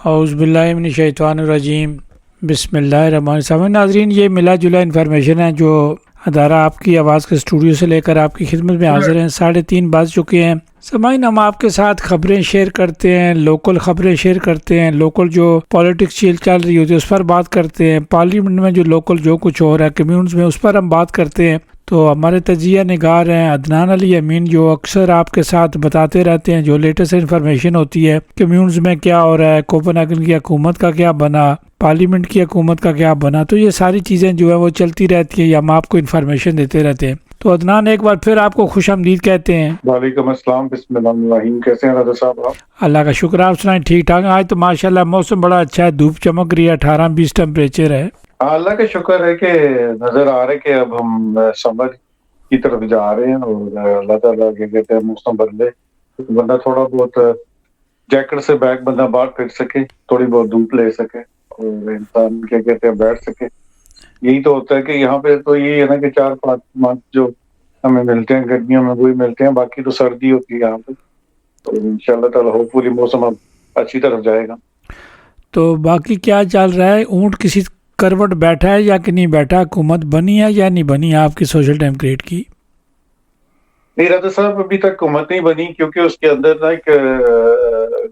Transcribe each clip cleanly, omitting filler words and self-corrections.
اعوذ باللہ من الشیطان الرجیم، بسم اللہ الرحمن الرحیم۔ ناظرین، یہ ملا جلا انفارمیشن ہے جو ادارہ آپ کی آواز کے اسٹوڈیو سے لے کر آپ کی خدمت میں حاضر ہیں۔ 3:30 بج چکے ہیں۔ سامعین، ہم آپ کے ساتھ خبریں شیئر کرتے ہیں، لوکل خبریں شیئر کرتے ہیں، لوکل جو پالیٹکس چل رہی ہوتی ہے اس پر بات کرتے ہیں، پارلیمنٹ میں جو لوکل جو کچھ ہو رہا ہے کمیونٹس میں اس پر ہم بات کرتے ہیں۔ تو ہمارے تجزیہ نگار ہیں عدنان علی امین، جو اکثر آپ کے ساتھ بتاتے رہتے ہیں جو لیٹسٹ انفارمیشن ہوتی ہے کمیونٹس میں کیا ہو رہا ہے، کوپن ہیگن کی حکومت کا کیا بنا، پارلیمنٹ کی حکومت کا کیا بنا، تو یہ ساری چیزیں جو ہے وہ چلتی رہتی ہیں یا ہم آپ کو انفارمیشن دیتے رہتے ہیں۔ تو عدنان، ایک بار پھر آپ کو خوش آمدید کہتے ہیں۔ وعلیکم السلام، بسم اللہ الرحمن الرحیم۔ کیسے ہیں رضا صاحب آپ؟ اللہ کا شکر، آپ سنائیں؟ ٹھیک ٹھاک۔ آج تو ماشاءاللہ موسم بڑا اچھا ہے، دھوپ چمک رہی ہے، 18-20 ٹمپریچر ہے۔ اللہ کا شکر ہے کہ نظر آ رہا ہے کہ اب ہم سمر کی طرف جا رہے ہیں، اور اللہ تعالیٰ کیا کہتے ہیں موسم بدلے، بندہ تھوڑا بہت جیکٹ سے بیگ بندہ باہر پھر سکے، تھوڑی بہت دھوپ لے سکے، اور انسان کیا کہتے ہیں بیٹھ سکے۔ یہی تو ہوتا ہے کہ یہاں پہ تو یہ ہے نا کہ 4-5 منتھ جو ہمیں ملتے ہیں گرمیوں میں وہی ملتے ہیں، باقی تو سردی ہوتی ہے یہاں پہ۔ تو انشاءاللہ تعالیٰ ہوپ فلی موسم اب اچھی طرف جائے گا۔ تو باقی کیا چل رہا ہے؟ اونٹ کسی کروٹ بیٹھا ہے یا کہ نہیں بیٹھا؟ حکومت بنی ہے یا نہیں بنی آپ کی سوشل ڈیموکریٹ کی؟ نہیں رضا صاحب، ابھی تک حکومت نہیں بنی، کیونکہ اس کے اندر نا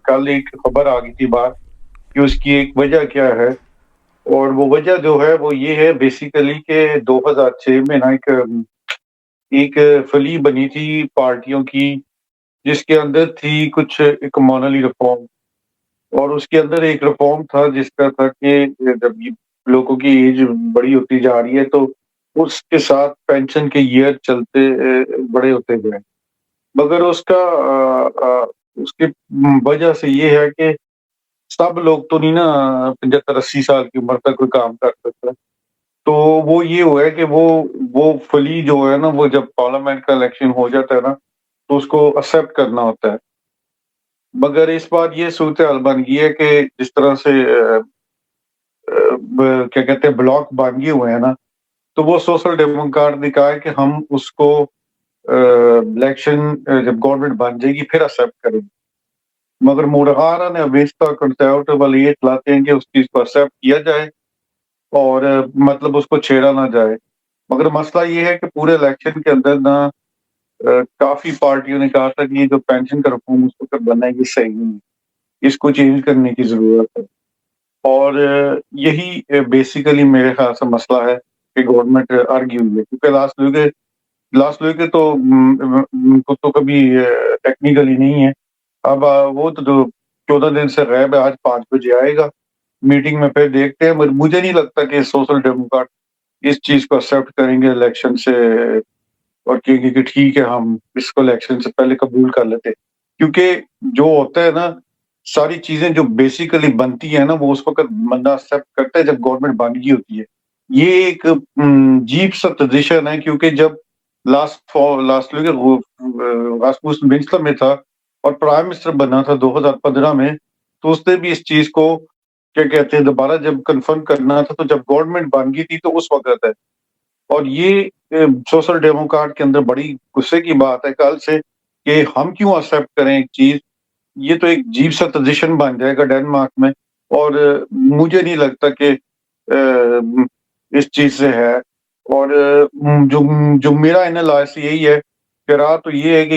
کل ایک خبر آ گئی تھی بات کہ اس کی ایک وجہ کیا ہے، اور وہ وجہ جو ہے وہ یہ ہے بیسیکلی کہ 2006 میں نا ایک فلی بنی تھی پارٹیوں کی، جس کے اندر تھی کچھ ایک مونلی ریفارم، اور اس کے اندر ایک ریفارم تھا جس کا تھا کہ جب لوگوں کی ایج بڑی ہوتی جا رہی ہے تو اس کے ساتھ پینشن کے ایئر چلتے بڑے ہوتے گئے، مگر اس کی وجہ سے یہ ہے کہ سب لوگ تو نہیں نا 75-80 سال کی عمر تک کوئی کام کر سکتا، تو وہ یہ ہوا ہے کہ وہ فلی جو ہے نا، وہ جب پارلیمنٹ کا الیکشن ہو جاتا ہے نا تو اس کو ایکسیپٹ کرنا ہوتا ہے۔ مگر اس بار یہ صورتحال بن گئی ہے کہ جس طرح سے کیا کہتے ہیں بلاک بن گئے ہوئے ہیں نا، تو وہ سوشل ڈیموکریٹ نے کہا ہے کہ ہم اس کو الیکشن جب گورنمنٹ بن جائے گی پھر ایکسیپٹ کریں گے، مگر موڈغارہ نے ویستا کنسرویٹو والے یہ چلاتے ہیں کہ اس چیز کو ایکسیپٹ کیا جائے اور مطلب اس کو چھیڑا نہ جائے۔ مگر مسئلہ یہ ہے کہ پورے الیکشن کے اندر نا کافی پارٹیوں نے کہا تھا کہ یہ جو پینشن کا رقم اس وقت بننا ہے یہ صحیح نہیں ہے، اس کو چینج کرنے کی ضرورت ہے، اور یہی بیسیکلی میرے خیال سے مسئلہ ہے کہ گورنمنٹ آرگی ہوئی ہے، کیونکہ لاسٹ ویک تو کبھی ٹیکنیکلی نہیں ہے۔ اب وہ تو جو 14 دن سے غائب ہے، آج 5 بجے آئے گا میٹنگ میں، پھر دیکھتے ہیں۔ مجھے نہیں لگتا کہ سوشل ڈیموکریٹ اس چیز کو ایکسیپٹ کریں گے الیکشن سے، اور کہیں گے کہ ٹھیک ہے ہم اس کو الیکشن سے پہلے قبول کر لیتے، کیونکہ جو ہوتا ہے نا ساری چیزیں جو بیسیکلی بنتی ہیں نا وہ اس وقت بندہ ایکسیپٹ کرتا ہے جب گورنمنٹ بن گئی ہوتی ہے۔ یہ ایک عجیب سا پوزیشن ہے، کیونکہ جب لاسٹ ویک راسموس ونسٹر میں تھا اور پرائم منسٹر بنا تھا 2015 میں، تو اس نے بھی اس چیز کو کیا کہتے ہیں دوبارہ جب کنفرم کرنا تھا تو جب گورنمنٹ بن گئی تھی تو اس وقت ہے۔ اور یہ سوشل ڈیموکریٹ کے اندر بڑی غصے کی بات ہے کل سے کہ ہم کیوں ایکسیپٹ کریں ایک چیز، یہ تو ایک عجیب سا پوزیشن بن جائے گا ڈنمارک میں، اور مجھے نہیں لگتا کہ اس چیز سے ہے۔ اور جو میرا انالائس یہی ہے کہ رات تو یہ ہے کہ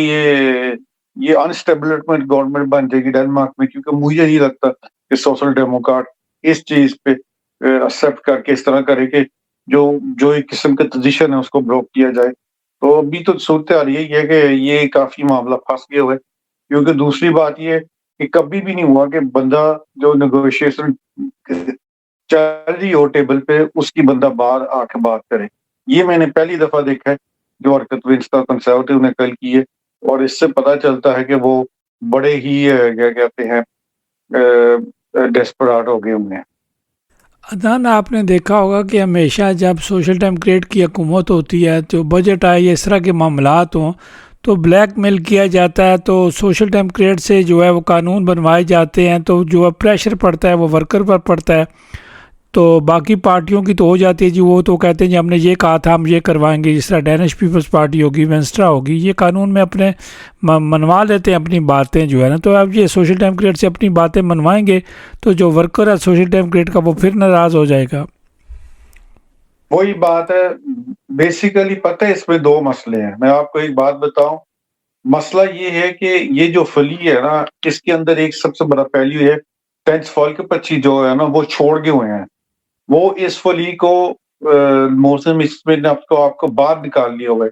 یہ انسٹیبلمنٹ گورنمنٹ بن جائے گی ڈنمارک میں، کیونکہ مجھے نہیں لگتا کہ سوشل ڈیموکریٹ اس چیز پہ ایکسیپٹ کر کے اس طرح کرے کہ جو ایک قسم کا پوزیشن ہے اس کو بلاک کیا جائے۔ تو ابھی تو صورتحال یہی ہے کہ یہ کافی معاملہ پھنس گیا ہوا ہے، کیونکہ دوسری بات یہ ہے کہ کبھی بھی نہیں ہوا کہ بندہ جو نیگوشیشن چل رہی ہو ٹیبل پہ اس کی بندہ باہر آ کے بات کرے۔ یہ میں نے پہلی دفعہ دیکھا ہے جو حرکت ونسٹا کنسرویٹو نے کل کی ہے، اور اس سے پتہ چلتا ہے کہ وہ بڑے ہی کیا کہتے ہیں ڈیسپریٹ ہو گئے ہوئے ہیں۔ عدنان، آپ نے دیکھا ہوگا کہ ہمیشہ جب سوشل ڈیموکریٹ کی حکومت ہوتی ہے تو بجٹ آئے یا اس طرح کے معاملات ہوں تو بلیک میل کیا جاتا ہے، تو سوشل ڈیموکریٹ سے جو ہے وہ قانون بنوائے جاتے ہیں، تو جو پریشر پڑتا ہے وہ ورکر پر پڑتا ہے۔ تو باقی پارٹیوں کی تو ہو جاتی ہے جی، وہ تو کہتے ہیں جی ہم نے یہ کہا تھا ہم یہ کروائیں گے، جس طرح ڈینش پیپلز پارٹی ہوگی، وینسٹرا ہوگی، یہ قانون میں اپنے منوا لیتے ہیں اپنی باتیں جو ہے نا. تو اب یہ سوشل ڈیموکریٹ سے اپنی باتیں منوائیں گے تو جو ورکر ہے سوشل ڈیموکریٹ کا وہ پھر ناراض ہو جائے گا. وہی بات ہے. بیسیکلی پتہ ہے اس میں دو مسئلے ہیں. میں آپ کو ایک بات بتاؤں، مسئلہ یہ ہے کہ یہ جو فلی ہے نا، اس کے اندر ایک سب سے بڑا پہلو ہے ٹینس فال کے پچی جو ہے نا وہ چھوڑ گئے ہوئے ہیں. وہ اس فلی کو موسم اس میں آپ کو باہر نکال لیا ہوئے،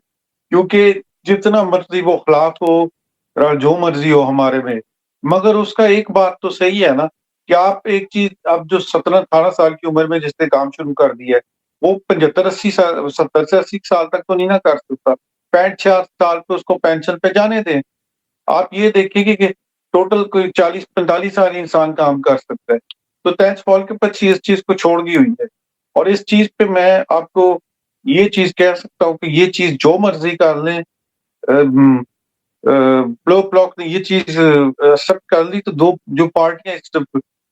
کیونکہ جتنا مرضی وہ خلاف ہو، جو مرضی ہو ہمارے میں، مگر اس کا ایک بات تو صحیح ہے نا کہ آپ ایک چیز، اب جو 17-18 سال کی عمر میں جس نے کام شروع کر دیا ہے وہ 75-80 سال، 70 سے 80 سال تک تو نہیں نہ کر سکتا. 65 سال پہ اس کو پینشن پہ جانے دیں. آپ یہ دیکھیں گے کہ ٹوٹل کوئی 40-45 سال انسان کام کر سکتا ہے. تو ٹینس فال کے 25 اس چیز کو چھوڑ گئی ہوئی ہے. اور اس چیز پہ میں آپ کو یہ چیز کہہ سکتا ہوں کہ یہ چیز جو مرضی کر لیں، بلاک نے یہ چیز ایکسپٹ کر لی تو دو جو پارٹیاں اس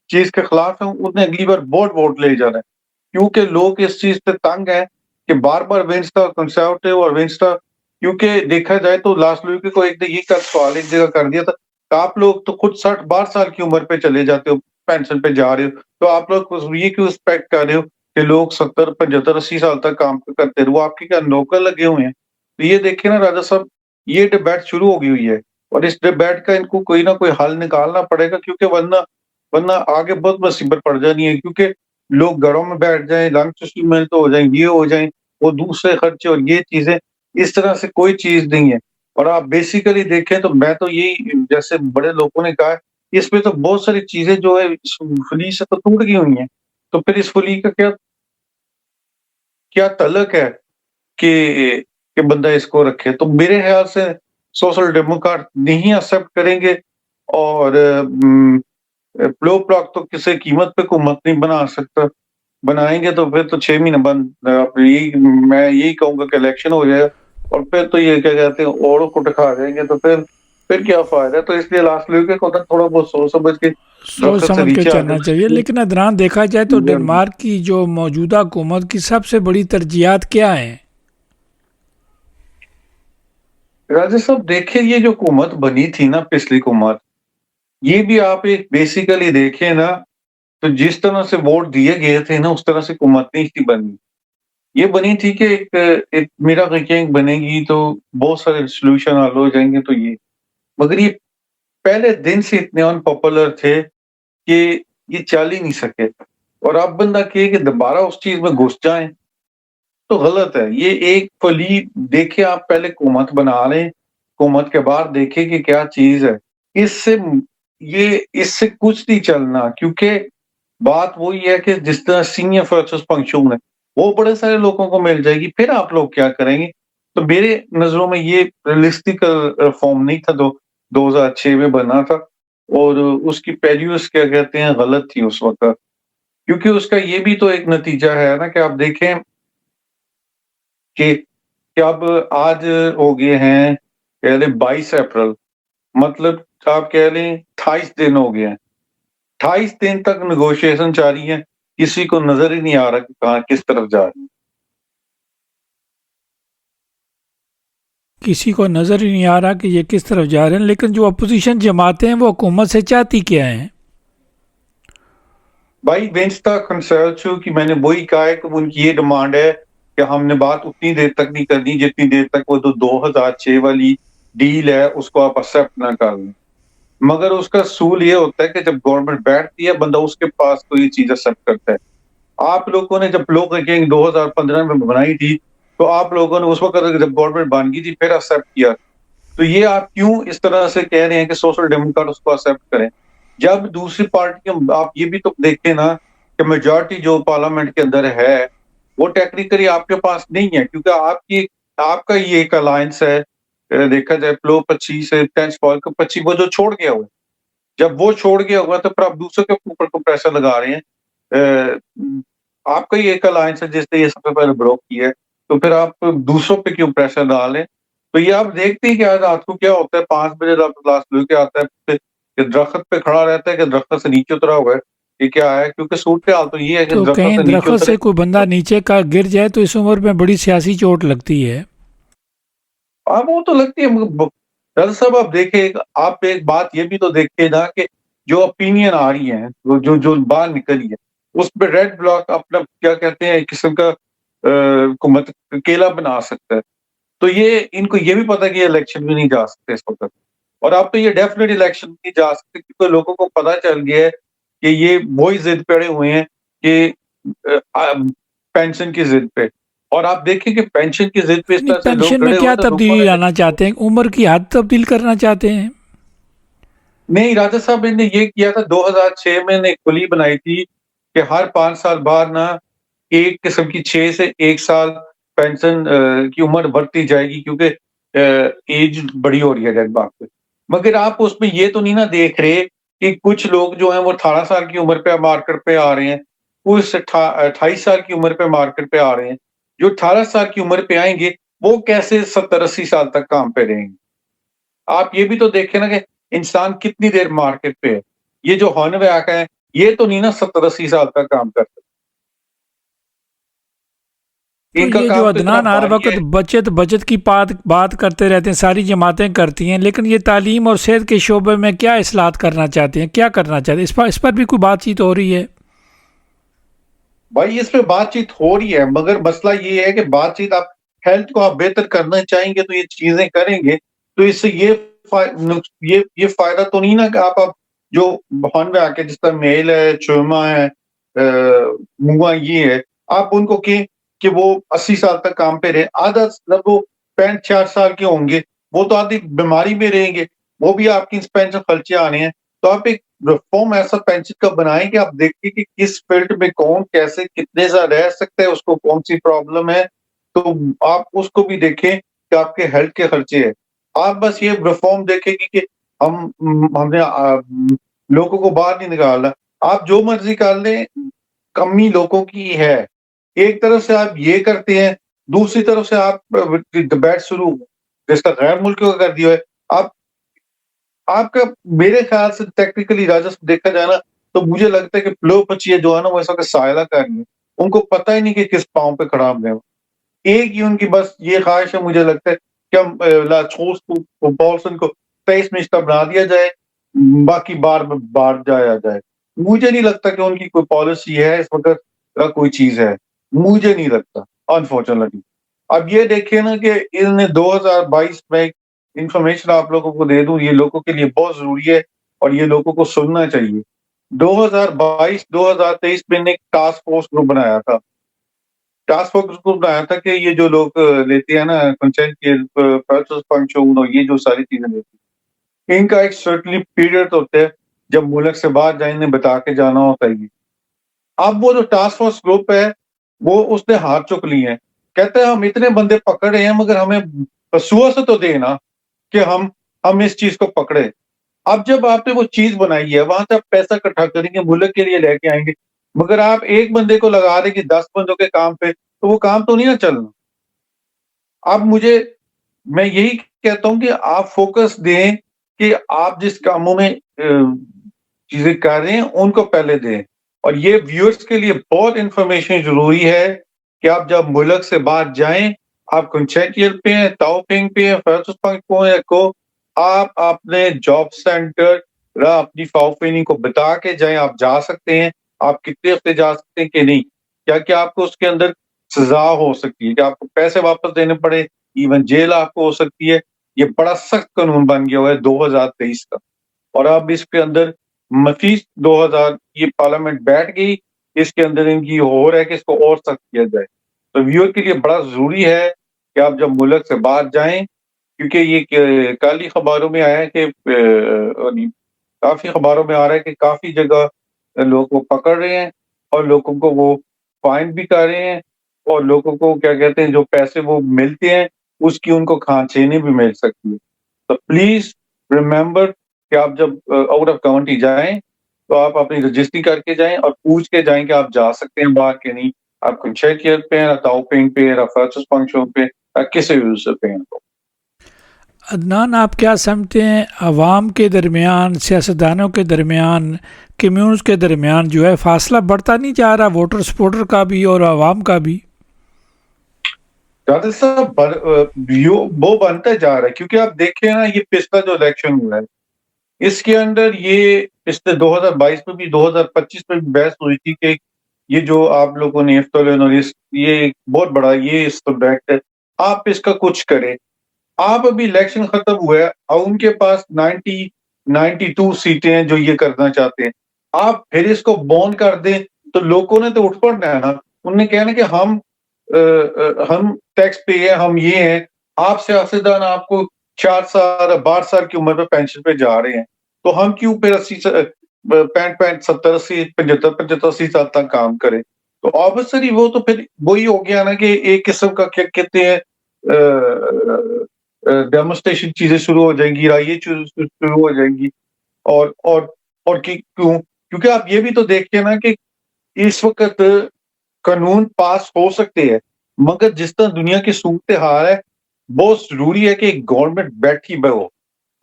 چیز کے خلاف ہیں انہیں اگلی بار ووٹ لے جانا ہے، کیونکہ لوگ اس چیز سے تنگ ہیں کہ بار بار وینسٹا کنسرویٹو اور وینسٹا، کیونکہ دیکھا جائے تو لاسٹ ویک کو ایک یہ کا سوال ایک جگہ کر دیا تھا کہ آپ لوگ تو خود 60-62 سال کی عمر پہ چلے جاتے ہو، پینشن پہ جا رہے ہو، تو آپ لوگ یہ کیوں ایکسپیکٹ کر رہے ہو کہ لوگ 70-75-80 سال تک کام کرتے رہے؟ وہ آپ کے کیا نوکر لگے ہوئے ہیں؟ تو یہ دیکھیں نا راجا صاحب، یہ ڈیبیٹ شروع ہو گئی ہوئی ہے اور اس ڈیبیٹ کا ان کو کوئی نہ کوئی حل نکالنا پڑے گا، کیونکہ ورنہ آگے بہت مصیبت پڑ جانی ہے. کیونکہ لوگ گھروں میں بیٹھ جائیں، لنچ میں تو ہو جائیں، یہ ہو جائیں، وہ دوسرے خرچے اور یہ چیزیں، اس طرح سے کوئی چیز نہیں ہے. اور آپ بیسیکلی دیکھیں تو میں تو یہی، جیسے بڑے لوگوں نے کہا ہے، اس پہ تو بہت ساری چیزیں جو ہے اس فلی سے تو ٹوٹ گئی ہوئی ہیں. تو پھر اس فلی کا کیا تعلق ہے کہ بندہ اس کو رکھے؟ تو میرے خیال سے سوشل ڈیموکریٹ نہیں ایکسپٹ کریں گے، اور پلو بلاک تو کسی قیمت پہ حکومت نہیں بنا سکتا. بنائیں گے تو پھر تو 6 مہینے بند، میں یہی کہوں گا کہ الیکشن ہو جائے اور پھر تو یہ کیا کہتے ہیں اوروں کو ٹکا دیں گے، تو پھر کیا فائدہ ہے؟ تو اس لیے لاسٹ لیگ کو تھوڑا بہت سوچ سمجھ کے سوچ درخت سے سمجھ کے نیچے آ چلنا چاہیے. لیکن ادران دیکھا جائے تو ڈنمارک کی جو موجودہ حکومت کی سب سے بڑی ترجیحات کیا ہیں؟ راجہ صاحب دیکھیں، یہ جو حکومت بنی تھی نا، پچھلی حکومت، یہ بھی آپ ایک بیسیکلی دیکھیں نا تو جس طرح سے ووٹ دیے گئے تھے نا اس طرح سے حکومت نہیں تھی بنی. یہ بنی تھی کہ ایک میرا گینگ بنے گی تو بہت سارے سولوشن حل ہو جائیں گے. تو یہ مگر یہ پہلے دن سے اتنے ان پاپولر تھے کہ یہ چل ہی نہیں سکے. اور اب بندہ کہے کہ دوبارہ اس چیز میں گھس جائیں تو غلط ہے. یہ ایک فلی دیکھے، آپ پہلے حکومت بنا لیں، حکومت کے بعد دیکھیں کہ کیا چیز ہے. اس سے کچھ نہیں چلنا، کیونکہ بات وہی ہے کہ جس طرح سینئر فرسٹ فنکشن ہے وہ بڑے سارے لوگوں کو مل جائے گی، پھر آپ لوگ کیا کریں گے؟ تو میرے نظروں میں یہ ریئلسٹک فارم نہیں تھا، 2006 میں بنا تھا، اور اس کی پیریوس کیا کہتے ہیں غلط تھی اس وقت. کیونکہ اس کا یہ بھی تو ایک نتیجہ ہے نا کہ آپ دیکھیں کہ اب آج ہو گئے ہیں کہہ لیں 22 اپریل، مطلب آپ کہہ لیں 28 دن ہو گئے ہیں. 28 دن تک نیگوشیشن جاری ہے، کسی کو نظر ہی نہیں آ رہا کہ کہاں کس طرف جا رہی ہے. کسی کو نظر ہی نہیں آ رہا کہ یہ کس طرف جا رہے ہیں. لیکن جو اپوزیشن جماعتیں ہیں وہ حکومت سے چاہتی کیا ہیں؟ بھائی وینسٹا کنسرچو کی میں نے وہی کہا ہے کہ ان کی یہ ڈیمانڈ ہے کہ ہم نے بات اتنی دیر تک نہیں کرنی جتنی دیر تک وہ 2006 والی ڈیل ہے اس کو آپ ایکسپٹ نہ کر لیں. مگر اس کا اصول یہ ہوتا ہے کہ جب گورنمنٹ بیٹھتی ہے بندہ اس کے پاس تو یہ چیز ایکسپٹ کرتا ہے. آپ لوگوں نے جب لوگ 2015 میں بنائی تھی تو آپ لوگوں نے اس وقت جب گورنمنٹ بن گئی تھی پھر ایکسپٹ کیا. تو یہ آپ کیوں اس طرح سے کہہ رہے ہیں کہ سوشل ڈیموکریٹ اس کو ایکسپٹ کریں، جب دوسری پارٹی، آپ یہ بھی تو دیکھیں نا کہ میجورٹی جو پارلیمنٹ کے اندر ہے وہ ٹیکنیکلی آپ کے پاس نہیں ہے، کیونکہ آپ کا یہ ایک الائنس ہے. دیکھا جائے پلو 25 سے ٹینس فال کو 25 وہ جو چھوڑ گیا ہوا، جب وہ چھوڑ گیا ہوا تو پھر آپ دوسروں کے اوپر کو پریشر لگا رہے ہیں. آپ کا یہ ایک الائنس ہے جس نے یہ سب سے پہلے بروک کیا ہے، تو پھر آپ دوسروں پہ کیوں پریشر ڈالیں؟ تو یہ آپ دیکھتے ہیں کہ آج رات کو کیا ہوتا ہے، 5 بجے لاسٹ لو کے آتا ہے کہ درخت پہ کھڑا رہتا ہے کہ درخت سے نیچے اترا ہوا ہے یہ کیا ہے، کیونکہ صورتحال تو یہ ہے کہ تو درخت کہیں سے نیچے درخت اترے. سے کوئی بندہ نیچے کا گر جائے تو اس عمر میں بڑی سیاسی چوٹ لگتی ہے. وہ تو لگتی ہے، مگر ڈاکٹر صاحب آپ دیکھیں، آپ ایک بات یہ بھی تو دیکھیے نا کہ جو اوپینین آ رہی ہیں، جو باہر نکلی ہے، اس پہ ریڈ بلاک اپنا کیا کہتے ہیں ایک قسم کا حکومت کیلا بنا سکتا ہے. تو یہ ان کو یہ بھی پتا کہ یہ الیکشن بھی نہیں جا سکتے اس وقت، اور اب تو یہ ڈیفینیٹ الیکشن نہیں جا سکتے، کیونکہ لوگوں کو پتا چل گیا ہے کہ یہ وہی ضد پڑے ہوئے ہیں کہ پینشن کی ضد پہ. اور آپ دیکھیں کہ پینشن کی ضد پہ اس یعنی طرح سے لوگ پینشن میں کھڑے ہوئے کیا تو لوگوں تبدیلی نے لانا چاہتے ہیں؟ عمر کی حد تبدیل کرنا چاہتے ہیں؟ نہیں، راجا صاحب نے یہ کیا تھا 2006 میں نے ایک پولی بنائی تھی کہ ہر 5 سال بعد نا ایک قسم کی 6 سے 1 سال پینشن کی عمر بڑھتی جائے گی، کیونکہ ایج بڑی ہو رہی ہے ڈیڈ باک پہ. مگر آپ اس میں یہ تو نہیں نا دیکھ رہے کہ کچھ لوگ جو ہیں وہ 18 سال کی عمر پہ مارکیٹ پہ آ رہے ہیں، کچھ 28 سال کی عمر پہ مارکیٹ پہ آ رہے ہیں. جو 18 سال کی عمر پہ آئیں گے وہ کیسے 70-80 سال تک کام پہ رہیں گے؟ آپ یہ بھی تو دیکھیں نا کہ انسان کتنی دیر مارکیٹ پہ ہے. یہ جو ہونے میں آکا ہے یہ تو نہیں نا 70-80 سال تک کام کر سکتے. تو ان کا یہ جو کام تو اتنا عدنان ہر بھاری وقت ہے. بچت کی بات کرتے رہتے ہیں، ساری جماعتیں کرتی ہیں، لیکن یہ تعلیم اور صحت کے شعبے میں کیا اصلاحات کرنا چاہتے ہیں، کیا کرنا چاہتے ہیں؟ اس پر بھی کوئی بات چیت ہو رہی ہے؟ بھائی اس پہ بات چیت ہو رہی ہے، مگر مسئلہ یہ ہے کہ بات چیت آپ ہیلتھ کو آپ بہتر کرنا چاہیں گے تو یہ چیزیں کریں گے تو اس سے یہ فائدہ تو نہیں نا کہ آپ جو بہن میں آ کے جس طرح میل ہے، چوما ہے، موا یہ ہے، آپ ان کو کہ وہ 80 سال تک کام پہ رہے. آدھا جب وہ 65-66 سال کے ہوں گے وہ تو آدھی بیماری میں رہیں گے، وہ بھی آپ کی پینشن خرچے آنے ہیں. تو آپ ایک ریفارم ایسا پینشن کا بنائیں کہ آپ دیکھیں کہ کس فیلڈ میں کون کیسے کتنے سال رہ سکتے ہیں، اس کو کون سی پرابلم ہے، تو آپ اس کو بھی دیکھیں کہ آپ کے ہیلتھ کے خرچے ہیں. آپ بس یہ ریفارم دیکھیں گے کہ ہم نے لوگوں کو باہر نہیں نکالنا. آپ جو مرضی کر لیں، کمی لوگوں کی ہے. ایک طرف سے آپ یہ کرتے ہیں، دوسری طرف سے آپ ڈبیٹ شروع جس کا غیر ملکیوں کا کر دیا ہے. آپ کا میرے خیال سے ٹیکنیکلی راجہ دیکھا جائے نا تو مجھے لگتا ہے کہ پلو پچیے جو ہے نا وہ ایسا کہ سائلہ کر رہی ہے، ان کو پتہ ہی نہیں کہ کس پاؤں پہ کھڑا ہم گئے. ایک ہی ان کی بس یہ خواہش ہے، مجھے لگتا ہے کہ ہم لاچوس کو پالسن کو 23 منسٹر بنا دیا جائے، باقی بار جایا جائے. مجھے نہیں لگتا کہ ان کی کوئی پالیسی ہے اس وقت، کوئی چیز ہے، مجھے نہیں لگتا انفارچونیٹلی. اب یہ دیکھیں نا کہ ان نے 2022 میں انفارمیشن آپ لوگوں کو دے دوں، یہ لوگوں کے لیے بہت ضروری ہے اور یہ لوگوں کو سننا چاہیے. 2022-2023 میں نے ایک ٹاسک فورس گروپ بنایا تھا. ٹاسک فورس گروپ بنایا تھا کہ یہ جو لوگ لیتے ہیں نا کنسنٹ کے فنکشن اور یہ جو ساری چیزیں لیتی ہیں، ان کا ایک سرٹنلی پیریڈ ہوتا ہے جب ملک سے باہر جائیں نے بتا کے جانا ہوتا ہے. اب وہ جو ٹاسک فورس گروپ ہے وہ اس نے ہاتھ چک لیے ہیں، کہتے ہیں ہم اتنے بندے پکڑ رہے ہیں مگر ہمیں سوا سے تو دے نا کہ ہم اس چیز کو پکڑے. اب جب آپ نے وہ چیز بنائی ہے وہاں سے آپ پیسہ اکٹھا کریں گے، ملک کے لیے لے کے آئیں گے، مگر آپ ایک بندے کو لگا رہے کہ 10 بندوں کے کام پہ، تو وہ کام تو نہیں نا چلنا. اب میں یہی کہتا ہوں کہ آپ فوکس دیں کہ آپ جس کاموں میں چیزیں کر رہے ہیں ان کو پہلے دیں. اور یہ ویورز کے لیے بہت انفارمیشن ضروری ہے کہ آپ جب ملک سے باہر جائیں، آپ کنچیٹیل پہ ہیں، تاؤپنگ پہ ہیں، فرسس پنک کو آپ اپنے جاب سینٹر اپنی فاؤفینی کو بتا کے جائیں. آپ جا سکتے ہیں، آپ کتنے ہفتے جا سکتے ہیں کہ نہیں، کیا آپ کو اس کے اندر سزا ہو سکتی ہے، کہ آپ کو پیسے واپس دینے پڑے، ایون جیل آپ کو ہو سکتی ہے. یہ بڑا سخت قانون بن گیا ہوا ہے 2023 کا، اور اب اس کے اندر مفیس 2000 یہ پارلیمنٹ بیٹھ گئی، اس کے اندر ان کی ہو رہا ہے کہ اس کو اور سخت کیا جائے. تو ویور کے لیے بڑا ضروری ہے کہ آپ جب ملک سے باہر جائیں، کیونکہ یہ کالی خبروں میں آیا ہے کہ کافی خبروں میں آ رہا ہے کہ کافی جگہ لوگوں کو پکڑ رہے ہیں اور لوگوں کو وہ فائن بھی کر رہے ہیں، اور لوگوں کو کیا کہتے ہیں جو پیسے وہ ملتے ہیں اس کی ان کو کھانچینی بھی مل سکتی ہے. تو پلیز ریممبر کہ آپ جب آؤٹ آف کاؤنٹری جائیں تو آپ اپنی رجسٹری کر کے جائیں اور پوچھ کے جائیں کہ آپ جا سکتے ہیں باہر کے نہیں. آپ کنچیٹیل پہ ہیں، تاؤپنگ پہ، فرسس فنکشن پہ، کسی بھی پہ ہیں. عدنان آپ کیا سمجھتے ہیں عوام کے درمیان، سیاستدانوں کے درمیان، کمیونز کے درمیان جو ہے فاصلہ بڑھتا نہیں جا رہا، ووٹر سپورٹر کا بھی اور عوام کا بھی؟ قادر صاحب وہ بنتا جا رہا ہے، کیونکہ آپ دیکھیں نا یہ پچھلا جو الیکشن ہوا ہے اس کے اندر یہ پچھلے 2022 میں بھی 2025 میں بھی بحث ہوئی تھی کہ یہ جو آپ لوگوں نے یہ ایک بہت بڑا یہ اس سبجیکٹ ہے، آپ اس کا کچھ کریں۔ آپ ابھی الیکشن ختم ہوا ہے اور ان کے پاس 92 سیٹیں ہیں جو یہ کرنا چاہتے ہیں، آپ پھر اس کو بون کر دیں تو لوگوں نے تو اٹھ پڑنا ہے نا، انہوں نے کہنا کہ ہم ٹیکس پے ہیں، ہم یہ ہیں۔ آپ سیاستدان آپ کو 4 سال 12 سال کی عمر پہ پینشن پہ جا رہے ہیں، تو ہم کیوں پھر 75 80 سال تک کام کریں؟ تو آبویسلی وہ تو پھر وہی ہو گیا نا کہ ایک قسم کا کیا کہتے ہیں ڈیمونسٹریشن چیزیں شروع ہو جائیں گی، رائے شروع ہو جائیں گی۔ اور کیونکہ آپ یہ بھی تو دیکھتے ہیں نا کہ اس وقت قانون پاس ہو سکتے ہیں، مگر جس طرح دنیا کی صورتحال ہے بہت ضروری ہے کہ گورنمنٹ بیٹھی ہو۔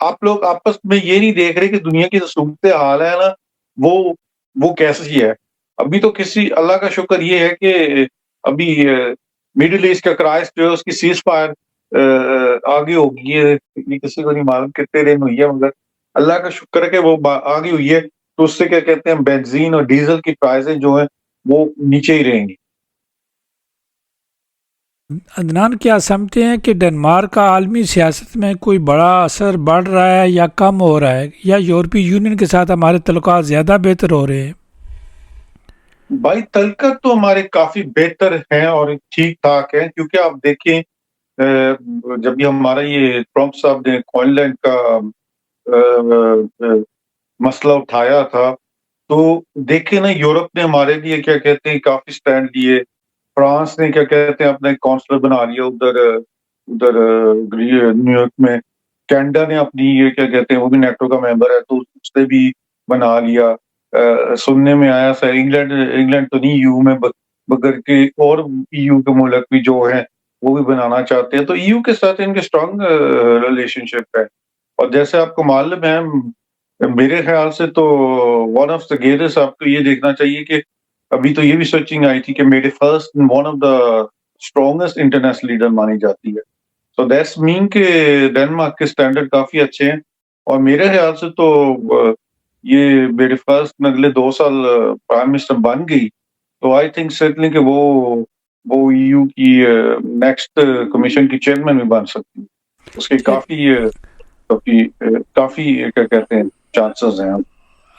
آپ لوگ آپس میں یہ نہیں دیکھ رہے کہ دنیا کی جو صورتحال ہے نا وہ کیسی ہے۔ ابھی تو کسی اللہ کا شکر یہ ہے کہ ابھی میڈل ایسٹ کا کرائسٹ جو ہے اس کی سیز فائر آگے ہوگی ہے، یہ کسی کو نہیں معلوم کتنے دن ہوئی ہے، مگر اللہ کا شکر ہے کہ وہ آگے ہوئی ہے، تو اس سے کیا کہتے ہیں بنزین اور ڈیزل کی پرائزیں جو ہیں وہ نیچے ہی رہیں گی۔ عدنان کیا سمجھتے ہیں کہ ڈنمارک کا عالمی سیاست میں کوئی بڑا اثر بڑھ رہا ہے یا کم ہو رہا ہے، یا یورپی یونین کے ساتھ ہمارے تعلقات زیادہ بہتر ہو رہے ہیں؟ بھائی تعلقات تو ہمارے کافی بہتر ہیں اور ٹھیک ٹھاک ہیں، کیونکہ آپ دیکھیں جب یہ ہمارا یہ ٹرمپ صاحب نے کوئن لینڈ کا مسئلہ اٹھایا تھا تو دیکھیں نا یورپ نے ہمارے لیے کیا کہتے ہیں کافی سٹینڈ لیے، فرانس نے کیا کہتے ہیں اپنا ایک کونسلر بنا لیا ادھر نیو یارک میں، کینیڈا نے اپنی یہ کیا کہتے ہیں وہ بھی نیٹو کا ممبر ہے تو اس نے بھی بنا لیا۔ سننے میں آیا سر انگلینڈ تو نہیں یو میں مگر کہ اور یو کے ملک بھی جو ہیں وہ بھی بنانا چاہتے ہیں، تو یو کے ساتھ ان کے اسٹرانگ ریلیشن شپ ہے۔ اور جیسے آپ کو معلوم ہے میرے خیال سے تو ون آف دا گیئرس آپ کو یہ دیکھنا چاہیے کہ ابھی تو یہ بھی سرچنگ آئی تھی کہ میرے first one of the strongest international leader مانی جاتی ہے، سو دیٹس مین کہ ڈنمارک کے اسٹینڈرڈ کافی اچھے ہیں۔ اور میرے خیال سے تو یہ میرے فرسٹ میں اگلے 2 سال پرائم منسٹر بن گئی تو آئی تھنک سرٹنلی کہ وہ EU کی نیکسٹ کمیشن کی چیئرمین بھی بن سکتی ہے، اس کے کافی کیا کہتے ہیں چانسز ہیں۔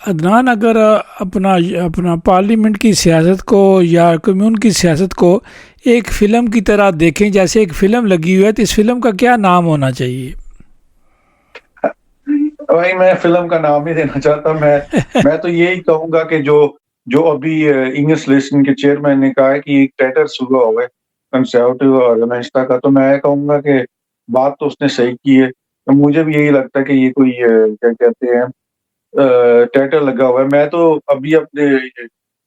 عدنان اگر اپنا پارلیمنٹ کی سیاست کو یا کمیون کی سیاست کو ایک فلم کی طرح دیکھیں، جیسے ایک فلم لگی ہوئی ہے، تو اس فلم کا کیا نام ہونا چاہیے؟ بھائی میں فلم کا نام نہیں دینا چاہتا، میں تو یہی کہوں گا کہ جو ابھی انگلش لیسن کے چیئرمین نے کہا ہے کہ ایک ٹیٹر صبح ہوا ہے کنسرویٹو اور رمنسٹا کا، تو میں کہوں گا کہ بات تو اس نے صحیح کی ہے، تو مجھے بھی یہی لگتا ہے کہ یہ کوئی کیا کہتے ہیں ٹیٹر لگا ہوا ہے۔ میں تو ابھی اپنے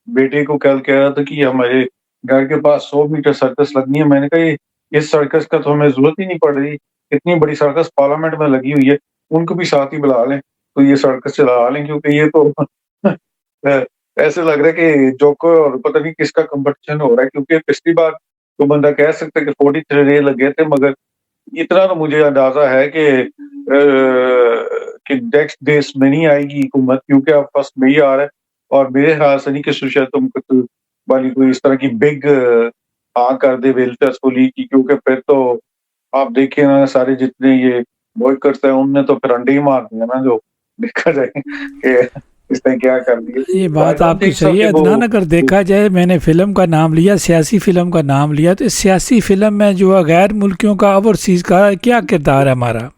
بیٹے کو کل کہہ رہا تھا کہ ہمارے گھر کے پاس 100 میٹر سرکس لگنی ہے، میں نے کہا اس سرکس کا تو ہمیں ضرورت ہی نہیں پڑ رہی، اتنی بڑی سرکس پارلیمنٹ میں لگی ہوئی ہے، ان کو بھی ساتھ ہی بلا لیں تو یہ سرکس چلا لیں، کیونکہ یہ تو ایسے لگ رہا ہے کہ جوکر اور پتہ نہیں کس کا کمپٹیشن ہو رہا ہے، کیونکہ پچھلی بار تو بندہ کہہ سکتا ہے کہ 43 ڈے لگے تھے، مگر اتنا تو مجھے اندازہ ہے کہ نیکسٹ ڈیز میں نہیں آئے گی حکومت، کیونکہ اب فرسٹ میں ہی آ رہا ہے، اور میرے خیال سے نہیں کہ شاید تم والی کوئی اس طرح کی بگ کر دے ویلٹرس کو لی کی، کیونکہ پھر تو آپ دیکھیں نا سارے جتنے یہ بوائک کرتے ہیں ان نے تو پھر انڈے ہی مار دیا نا، جو دیکھا جائے کہ اس نے کیا کر دیا۔ یہ تو آئی بات ڈونٹ آپ کی تھنک سو صحیح کہ ہے عدنان، اگر دیکھا جائے میں نے فلم کا نام لیا، سیاسی فلم کا نام لیا، تو اس سیاسی فلم میں جو ہے غیر ملکیوں کا اوورسیز کا کیا کردار ہے ہمارا؟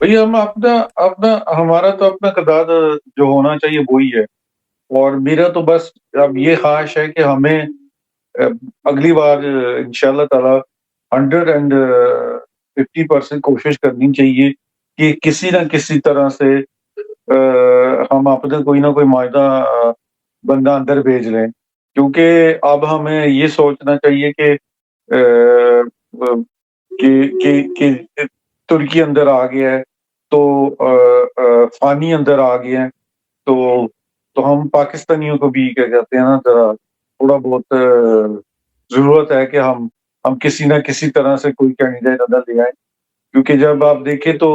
بھئی ہم ہمارا تو اپنا کردار جو ہونا چاہیے وہی ہے، اور میرا تو بس اب یہ خواہش ہے کہ ہمیں اگلی بار انشاءاللہ تعالی 150% کوشش کرنی چاہیے کہ کسی نہ کسی طرح سے ہم اپنے کوئی نہ کوئی معاہدہ بندہ اندر بھیج لیں، کیونکہ اب ہمیں یہ سوچنا چاہیے کہ ترکی اندر آ گیا ہے، تو فانی اندر آ گیا ہے، تو ہم پاکستانیوں کو بھی کیا کہتے ہیں نا ذرا تھوڑا بہت ضرورت ہے کہ ہم کسی نہ کسی طرح سے کوئی کینڈیڈیٹ اندر لے آئیں، کیونکہ جب آپ دیکھیں تو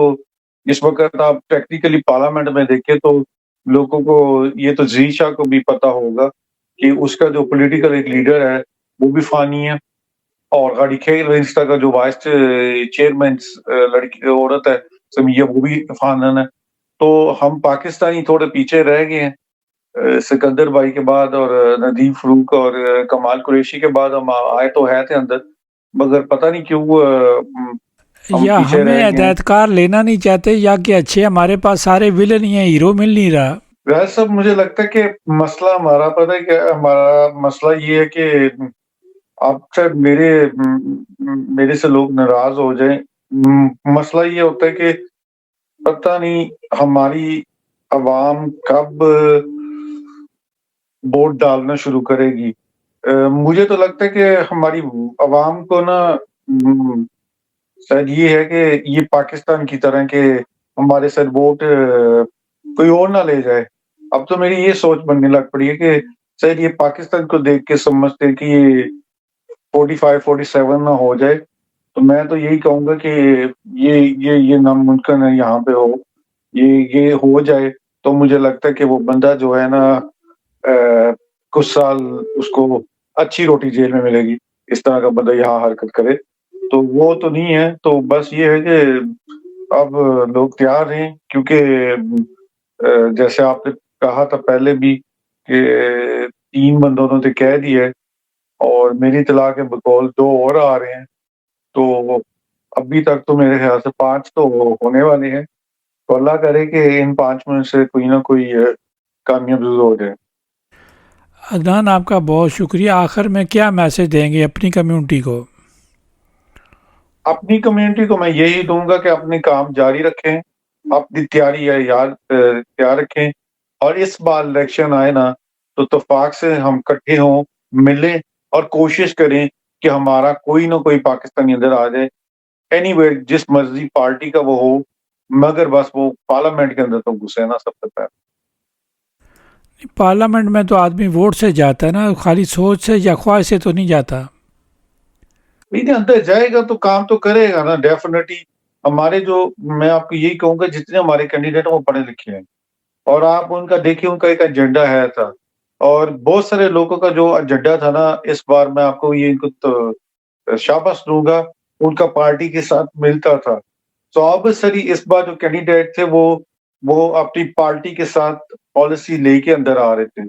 اس وقت آپ ٹیکنیکلی پارلیمنٹ میں دیکھیں تو لوگوں کو یہ تو ذی شاہ کو بھی پتا ہوگا کہ اس کا جو پولیٹیکل ایک لیڈر ہے وہ بھی فانی ہے، اور غاڑی کھیل ونسٹا کا جو وائس چیئرمین لڑکی عورت ہے سمیہ، وہ بھی فانن ہے۔ تو ہم پاکستانی تھوڑے پیچھے رہ گئے ہیں سکندر بھائی کے بعد اور ندیم فروق اور کمال قریشی کے بعد ہم آئے تو ہے تھے اندر، مگر پتہ نہیں کیوں ہم یا پیچھے ہمیں رہ گئے ہیں۔ ہدایت کار لینا نہیں چاہتے، یا کہ اچھے ہمارے پاس سارے ولن ہی ہیں، ہیرو مل نہیں رہا؟ ویسے سب مجھے لگتا ہے کہ مسئلہ ہمارا پتہ ہے کہ ہمارا مسئلہ یہ ہے کہ اب شاید میرے سے لوگ ناراض ہو جائیں، مسئلہ یہ ہوتا ہے کہ پتہ نہیں ہماری عوام کب ووٹ ڈالنا شروع کرے گی۔ مجھے تو لگتا ہے کہ ہماری عوام کو نا شاید یہ ہے کہ یہ پاکستان کی طرح کہ ہمارے ساتھ ووٹ کوئی اور نہ لے جائے۔ اب تو میری یہ سوچ بننے لگ پڑی ہے کہ شاید یہ پاکستان کو دیکھ کے سمجھتے کہ یہ 45-47 نہ ہو جائے، تو میں تو یہی کہوں گا کہ یہ ناممکن ہے یہاں پہ ہو، یہ ہو جائے تو مجھے لگتا ہے کہ وہ بندہ جو ہے نا کچھ سال اس کو اچھی روٹی جیل میں ملے گی، اس طرح کا بندہ یہاں حرکت کرے، تو وہ تو نہیں ہے۔ تو بس یہ ہے کہ اب لوگ تیار ہیں، کیونکہ جیسے آپ نے کہا تھا پہلے بھی کہ 3 بندوں نے کہہ دیا ہے، اور میری اطلاع کے بقول 2 اور آ رہے ہیں، تو ابھی تک تو میرے خیال سے 5 تو ہونے والے ہیں، تو اللہ کرے کہ ان 5 میں سے کوئی نہ کوئی کامیاب ضرور ہو جائے۔ عدنان آپ کا بہت شکریہ۔ آخر میں کیا میسج دیں گے اپنی کمیونٹی کو؟ اپنی کمیونٹی کو میں یہی دوں گا کہ اپنے کام جاری رکھیں، اپنی تیاری تیار رکھیں، اور اس بار الیکشن آئے نا تو اتفاق سے ہم اکٹھے ہوں، ملیں اور کوشش کریں کہ ہمارا کوئی نہ کوئی پاکستانی اندر آ جائے، اینی وے جس مرضی پارٹی کا وہ ہو، مگر بس وہ پارلیمنٹ کے اندر تو گھسے نا سب سے پہلے۔ پارلیمنٹ میں تو آدمی ووٹ سے جاتا ہے نا، خالی سوچ سے یا خواہش سے تو نہیں جاتا۔ اندر جائے گا تو کام تو کرے گا نا ڈیفینیٹلی۔ ہمارے جو میں آپ کو یہی کہوں گا جتنے ہمارے کینڈیڈیٹ ہیں وہ پڑھے لکھے ہیں، اور آپ ان کا دیکھیں ان کا ایک ایجنڈا ہے تھا، اور بہت سارے لوگوں کا جو ایجنڈا تھا نا اس بار میں آپ کو یہ ان کو تو شاباش دوں گا، ان کا پارٹی کے ساتھ ملتا تھا۔ تو آبویسلی اس بار جو کینڈیڈیٹ تھے وہ اپنی پارٹی کے ساتھ پالیسی لے کے اندر آ رہے تھے،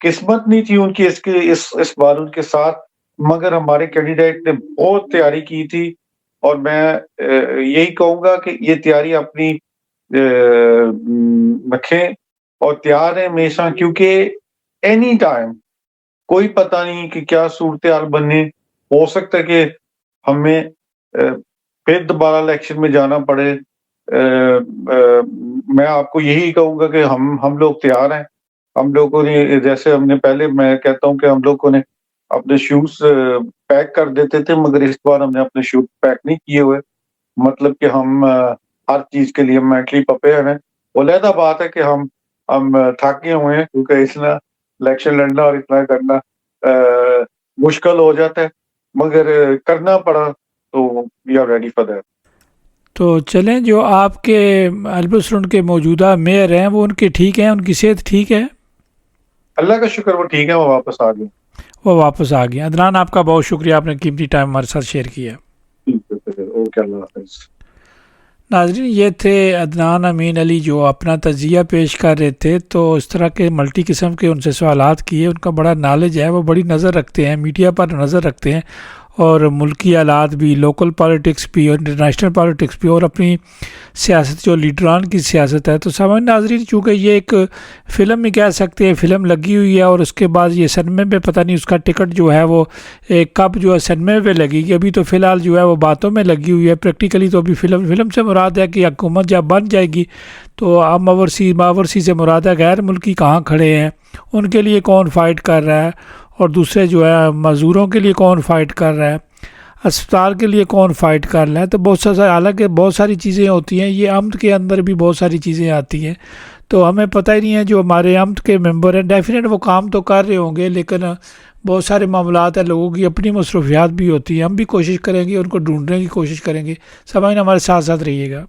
قسمت نہیں تھی ان کی اس بار ان کے ساتھ، مگر ہمارے کینڈیڈیٹ نے بہت تیاری کی تھی، اور میں یہی کہوں گا کہ یہ تیاری اپنی رکھیں اور تیار ہیں ہمیشہ، کیونکہ اینی ٹائم کوئی پتہ نہیں کہ کیا صورتحال بننے، ہو سکتا ہے کہ ہمیں پھر دوبارہ الیکشن میں جانا پڑے۔ میں آپ کو یہی کہوں گا کہ ہم لوگ تیار ہیں۔ ہم لوگوں نے جیسے ہم نے پہلے، میں کہتا ہوں کہ ہم لوگوں نے اپنے شوز پیک کر دیتے تھے، مگر اس بار ہم نے اپنے شوز پیک نہیں کیے ہوئے، مطلب کہ ہم ہر چیز کے لیے مینٹلی پریپیئر ہیں۔ وہ علیحدہ بات ہے کہ ہم تھکے ہوئے ہیں، کیونکہ اتنا الیکشن لڑنا اور اتنا کرنا مشکل ہو جاتا ہے، مگر کرنا پڑا تو we are ready for that. تو چلیں، جو آپ کے البسرن کے موجودہ میئر ہیں وہ ان کے ٹھیک ہیں، ان کی صحت ٹھیک ہے؟ اللہ کا شکر وہ ٹھیک ہے، وہ واپس آ گئے۔ وہ واپس آ گئے۔ عدنان آپ کا بہت شکریہ، آپ نے قیمتی ٹائم ہمارے ساتھ شیئر کیا۔ اوکے، اللہ حافظ۔ ناظرین، یہ تھے عدنان امین علی جو اپنا تجزیہ پیش کر رہے تھے۔ تو اس طرح کے ملٹی قسم کے ان سے سوالات کیے، ان کا بڑا نالج ہے، وہ بڑی نظر رکھتے ہیں، میڈیا پر نظر رکھتے ہیں، اور ملکی حالات بھی، لوکل پالیٹکس بھی، اور انٹرنیشنل پالیٹکس بھی، اور اپنی سیاست جو لیڈران کی سیاست ہے۔ تو سامعین ناظرین، چونکہ یہ ایک فلم ہی کہہ سکتے ہیں، فلم لگی ہوئی ہے، اور اس کے بعد یہ سنیما پہ پتہ نہیں اس کا ٹکٹ جو ہے وہ کب جو ہے سنیما پہ لگے گی۔ ابھی تو فی الحال جو ہے وہ باتوں میں لگی ہوئی ہے، پریکٹیکلی تو ابھی فلم سے مراد ہے کہ حکومت جب بن جائے گی تو اب ماورسی سے مراد ہے غیر ملکی کہاں کھڑے ہیں، ان کے لیے کون فائٹ کر رہا ہے، اور دوسرے جو ہے مزدوروں کے لیے کون فائٹ کر رہا ہے۔ اسپتال کے لیے کون فائٹ کر رہا ہے. تو بہت سارا، حالانکہ بہت ساری چیزیں ہوتی ہیں، یہ آمد کے اندر بھی بہت ساری چیزیں آتی ہیں، تو ہمیں پتہ ہی نہیں ہے. جو ہمارے آمد کے ممبر ہیں ڈیفینیٹ وہ کام تو کر رہے ہوں گے، لیکن بہت سارے معاملات ہیں، لوگوں کی اپنی مصروفیات بھی ہوتی ہیں. ہم بھی کوشش کریں گے، ان کو ڈھونڈنے کی کوشش کریں گے. سامعین ہمارے ساتھ ساتھ رہیے گا.